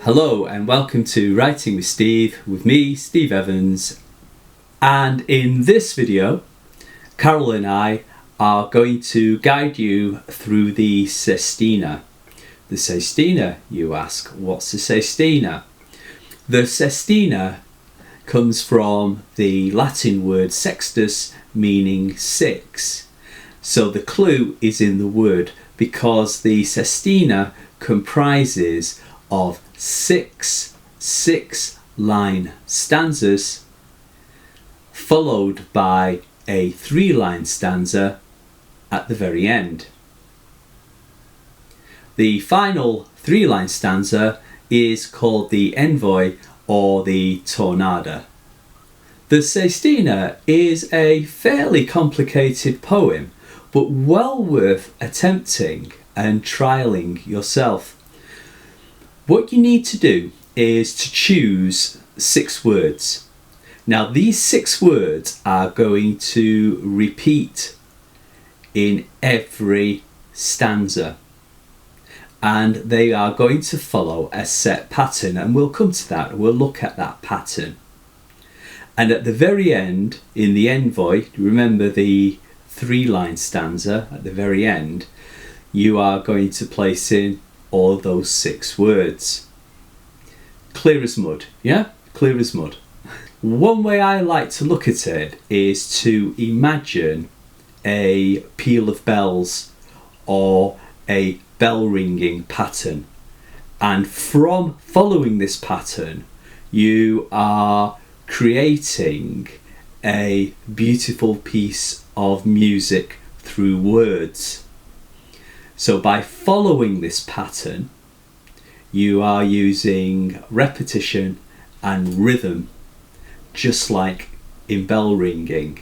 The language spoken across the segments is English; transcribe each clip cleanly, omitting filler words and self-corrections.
Hello and welcome to Writing with Steve, with me, Steve Evans. And in this video, Carol and I are going to guide you through the Sestina. The Sestina, you ask, what's the Sestina? The Sestina comes from the Latin word sextus, meaning six. So the clue is in the word, because the Sestina comprises of six line stanzas followed by a 3-line stanza at the very end. The final 3-line stanza is called the envoy or the tornada. The Sestina is a fairly complicated poem, but well worth attempting and trialling yourself. What you need to do is to choose 6 words. Now these 6 words are going to repeat in every stanza, and they are going to follow a set pattern, and we'll come to that. We'll look at that pattern. And at the very end, in the envoy, remember the 3-line stanza at the very end, you are going to place in all those 6 words. Clear as mud, yeah? Clear as mud. One way I like to look at it is to imagine a peal of bells or a bell ringing pattern. And from following this pattern, you are creating a beautiful piece of music through words. So by following this pattern, you are using repetition and rhythm, just like in bell ringing.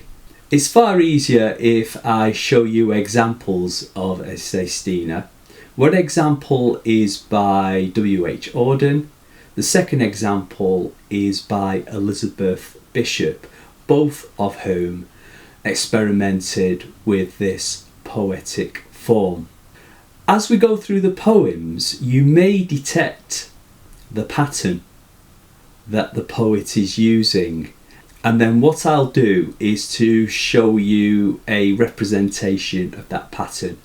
It's far easier if I show you examples of a Sestina. One example is by W.H. Auden. The second example is by Elizabeth Bishop, both of whom experimented with this poetic form. As we go through the poems, you may detect the pattern that the poet is using. And then what I'll do is to show you a representation of that pattern,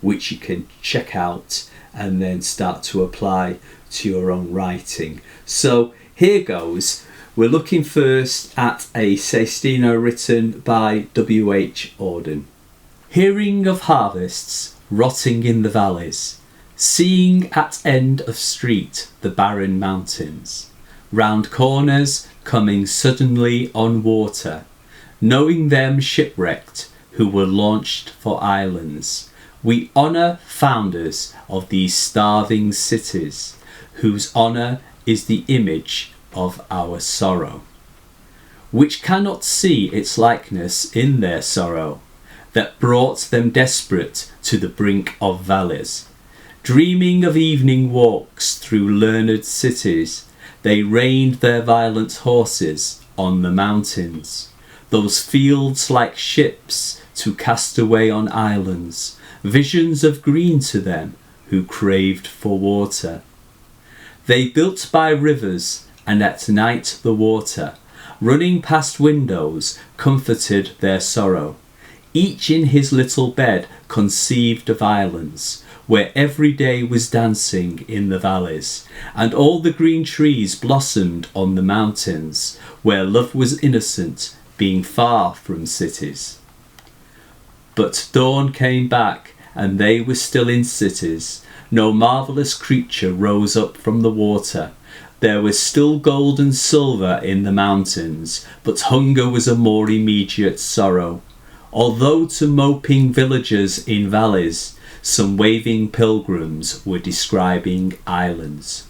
which you can check out and then start to apply to your own writing. So here goes. We're looking first at a Sestina written by W.H. Auden. Hearing of harvests rotting in the valleys, seeing at end of street the barren mountains, round corners coming suddenly on water, knowing them shipwrecked who were launched for islands, we honour founders of these starving cities, whose honour is the image of our sorrow, which cannot see its likeness in their sorrow, that brought them desperate to the brink of valleys. Dreaming of evening walks through learned cities, they reined their violent horses on the mountains, those fields like ships to cast away on islands, visions of green to them who craved for water. They built by rivers, and at night the water, running past windows, comforted their sorrow. Each in his little bed conceived of islands, where every day was dancing in the valleys, and all the green trees blossomed on the mountains, where love was innocent, being far from cities. But dawn came back, and they were still in cities. No marvellous creature rose up from the water. There was still gold and silver in the mountains, but hunger was a more immediate sorrow. Although to moping villagers in valleys, some waving pilgrims were describing islands.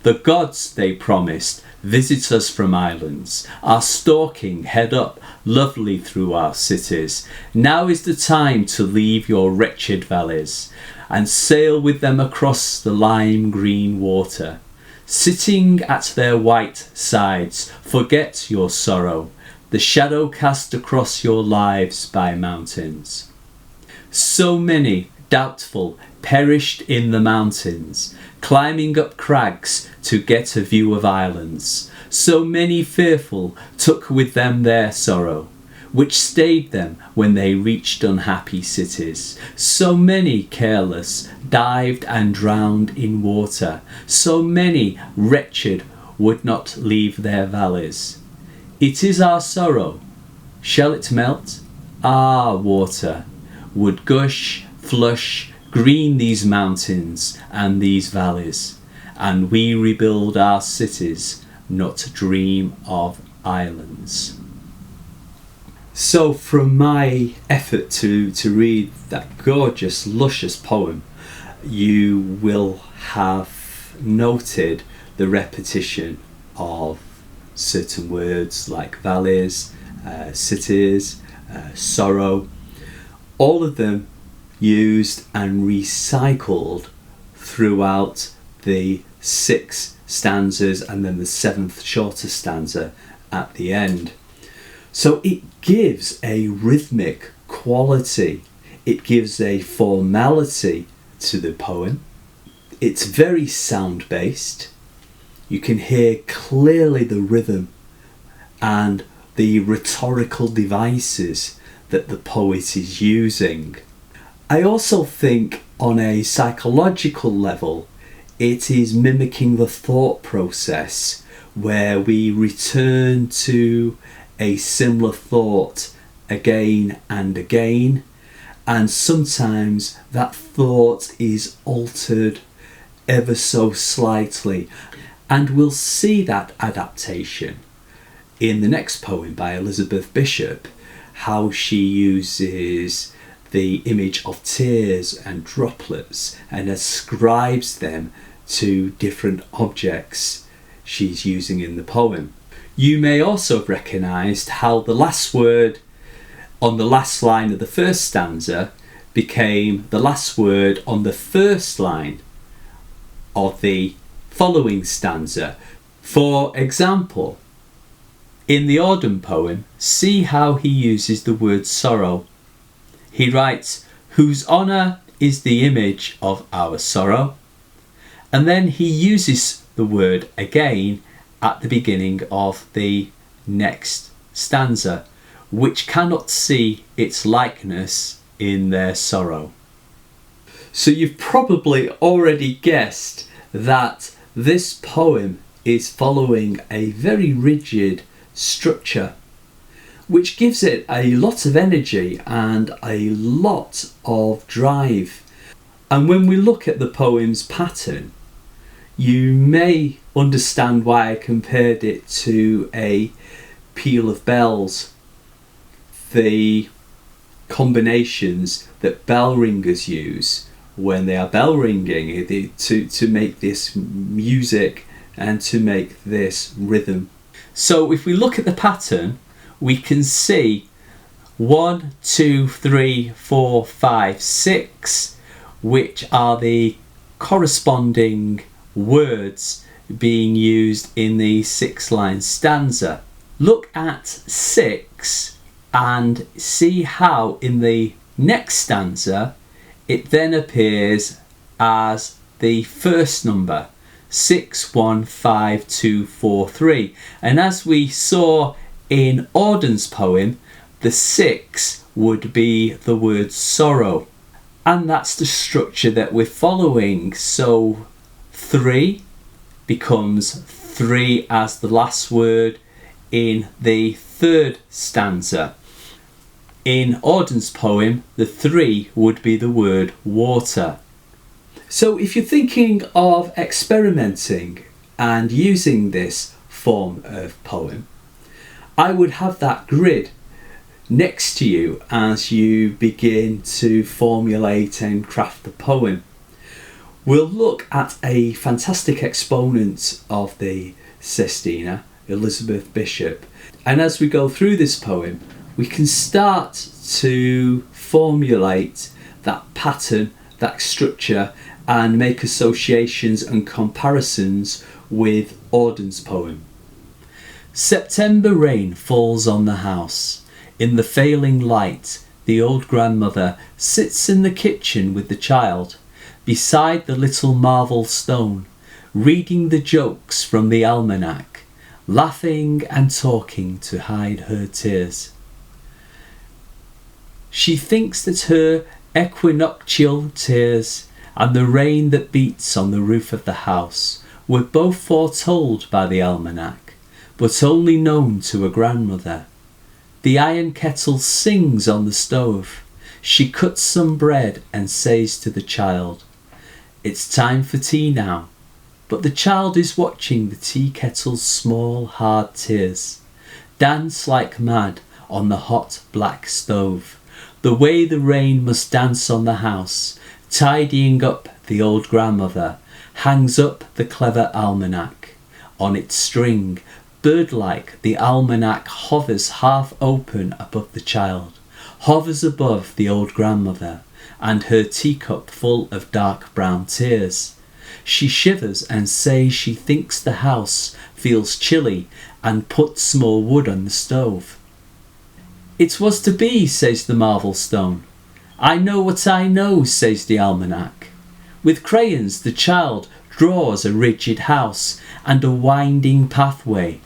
The gods, they promised, visit us from islands, are stalking head up lovely through our cities. Now is the time to leave your wretched valleys, and sail with them across the lime green water. Sitting at their white sides, forget your sorrow, the shadow cast across your lives by mountains. So many doubtful, perished in the mountains, climbing up crags to get a view of islands. So many fearful took with them their sorrow, which stayed them when they reached unhappy cities. So many careless dived and drowned in water. So many wretched would not leave their valleys. It is our sorrow. Shall it melt? Ah, water would gush, flush, green these mountains and these valleys, and we rebuild our cities, not dream of islands. So from my effort to read that gorgeous, luscious poem, you will have noted the repetition of certain words like valleys, cities, sorrow, all of them used and recycled throughout the 6 stanzas and then the 7th shorter stanza at the end. So it gives a rhythmic quality, it gives a formality to the poem. It's very sound based. You can hear clearly the rhythm and the rhetorical devices that the poet is using. I also think on a psychological level, it is mimicking the thought process where we return to a similar thought again and again, and sometimes that thought is altered ever so slightly, and we'll see that adaptation in the next poem by Elizabeth Bishop, how she uses the image of tears and droplets and ascribes them to different objects she's using in the poem. You may also have recognised how the last word on the last line of the first stanza became the last word on the first line of the following stanza. For example, in the Autumn poem, see how he uses the word sorrow. He writes, whose honour is the image of our sorrow. And then he uses the word again at the beginning of the next stanza, which cannot see its likeness in their sorrow. So you've probably already guessed that this poem is following a very rigid structure, which gives it a lot of energy and a lot of drive. And when we look at the poem's pattern, you may understand why I compared it to a peal of bells. The combinations that bell ringers use when they are bell ringing to make this music and to make this rhythm. So if we look at the pattern, we can see 1, 2, 3, 4, 5, 6, which are the corresponding words being used in the 6-line stanza. Look at 6 and see how in the next stanza it then appears as the first number, 6, 1, 5, 2, 4, 3. And as we saw in Auden's poem, the 6 would be the word sorrow. And that's the structure that we're following. So 3 becomes 3 as the last word in the 3rd stanza. In Auden's poem, the 3 would be the word water. So if you're thinking of experimenting and using this form of poem, I would have that grid next to you as you begin to formulate and craft the poem. We'll look at a fantastic exponent of the Sestina, Elizabeth Bishop, and as we go through this poem, we can start to formulate that pattern, that structure, and make associations and comparisons with Auden's poem. September rain falls on the house. In the failing light, the the old grandmother sits in the kitchen with the child, beside the little marble stone, reading the jokes from the almanac, laughing and talking to hide her tears. She thinks that her equinoctial tears and the rain that beats on the roof of the house were both foretold by the almanac, but only known to her grandmother. The iron kettle sings on the stove. She cuts some bread and says to the child, "It's time for tea now." But the child is watching the tea kettle's small hard tears dance like mad on the hot black stove, the way the rain must dance on the house. Tidying up the old grandmother hangs up the clever almanac. On its string, bird-like, the almanac hovers half open above the child, hovers above the old grandmother and her teacup full of dark brown tears. She shivers and says she thinks the house feels chilly and puts more wood on the stove. "It was to be," says the marble stone. "I know what I know," says the almanac. With crayons the child draws a rigid house and a winding pathway.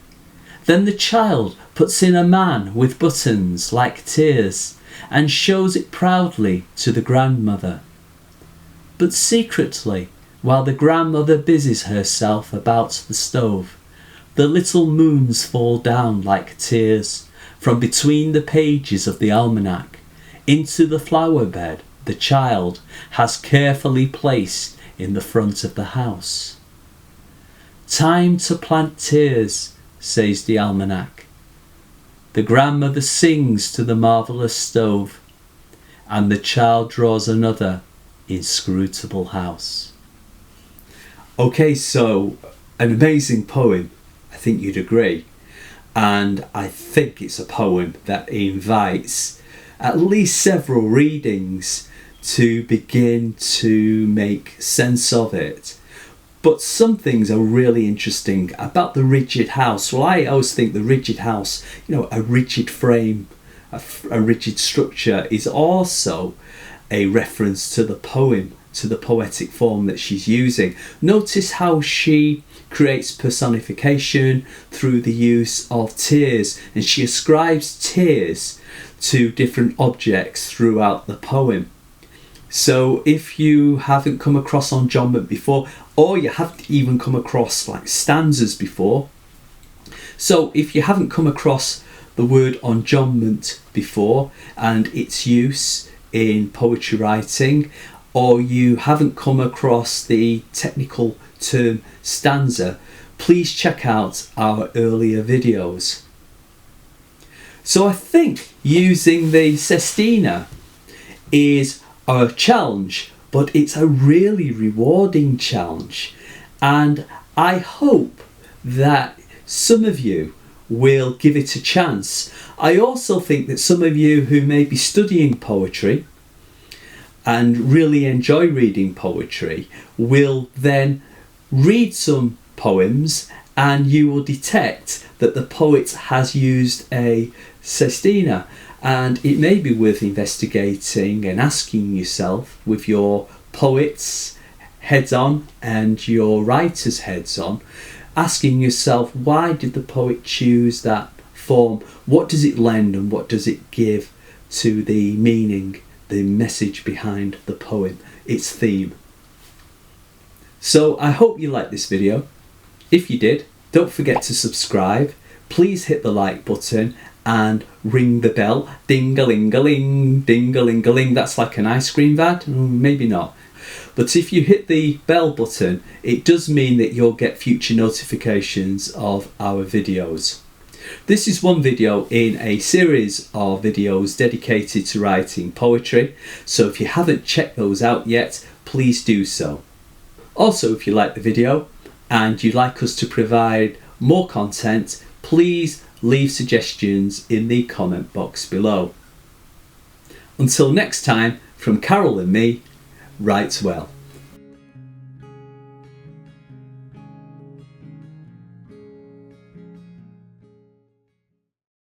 Then the child puts in a man with buttons like tears and shows it proudly to the grandmother. But secretly, while the grandmother busies herself about the stove, the little moons fall down like tears from between the pages of the almanac into the flower bed the child has carefully placed in the front of the house. "Time to plant tears," says the almanac. The grandmother sings to the marvellous stove, and the child draws another inscrutable house. Okay, so an amazing poem, I think you'd agree. And I think it's a poem that invites at least several readings to begin to make sense of it. But some things are really interesting about the rigid house. Well, I always think the rigid house, a rigid frame, a rigid structure, is also a reference to the poem, to the poetic form that she's using. Notice how she creates personification through the use of tears, and she ascribes tears to different objects throughout the poem. So if you haven't come across enjambment before, or you haven't even come across like stanzas before, so if you haven't come across the word enjambment before and its use in poetry writing, or you haven't come across the technical term stanza, please check out our earlier videos. So I think using the Sestina is a challenge, but it's a really rewarding challenge, and I hope that some of you will give it a chance. I also think that some of you who may be studying poetry and really enjoy reading poetry will then read some poems, and you will detect that the poet has used a Sestina, and it may be worth investigating and asking yourself, with your poets heads on and your writers heads on, asking yourself, why did the poet choose that form? What does it lend and what does it give to the meaning, the message behind the poem, its theme? So I hope you liked this video. If you did, don't forget to subscribe. Please hit the like button and ring the bell. Ding-a-ling-a-ling, ding-a-ling-a-ling. That's like an ice cream ad? Maybe not. But if you hit the bell button, it does mean that you'll get future notifications of our videos. This is one video in a series of videos dedicated to writing poetry, so if you haven't checked those out yet, please do so. Also, if you like the video and you'd like us to provide more content, please leave suggestions in the comment box below. Until next time, from Carol and me, write well.